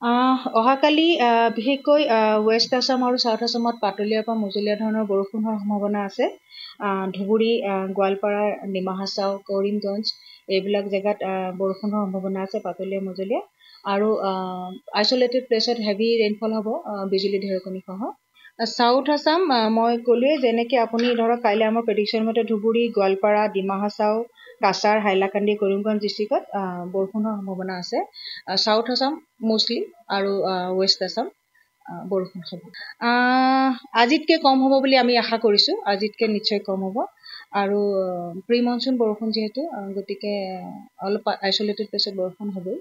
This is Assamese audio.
অহাকালি বিশেষকৈ ৱেষ্ট আছাম আৰু চাউথ আছামত পাতলীয়াৰ পৰা মজলীয়া ধৰণৰ বৰষুণ হোৱাৰ সম্ভাৱনা আছে। ধুবুৰী, গোৱালপাৰা, ডিমা হাছাও, কৰিমগঞ্জ এইবিলাক জেগাত বৰষুণ হোৱাৰ সম্ভাৱনা আছে পাতলীয়া মজলীয়া। আৰু আইচলেটেড প্লেচত হেভি ৰেইনফল হ'ব, বিজুলী ঢেৰেকণি সহ। চাউথ আছাম মই ক'লোৱে, যেনেকৈ আপুনি ধৰক কাইলৈ আমাৰ প্ৰেডিকশ্যন মতে ধুবুৰী, গোৱালপাৰা, ডিমা হাছাও, কাছাৰ, হাইলাকান্দি, কৰিমগঞ্জ ডিষ্ট্ৰিক্টত বৰষুণ হোৱাৰ সম্ভাৱনা আছে। চাউথ আছাম মষ্টলি আৰু ৱেষ্ট আছাম বৰষুণ হ'ব। আজিতকৈ কম হ'ব বুলি আমি আশা কৰিছোঁ, আজিতকৈ নিশ্চয় কম হ'ব। আৰু প্ৰি মনচুন বৰষুণ যিহেতু, গতিকে অলপ আইচলেটেড প্লেচত বৰষুণ হ'বই।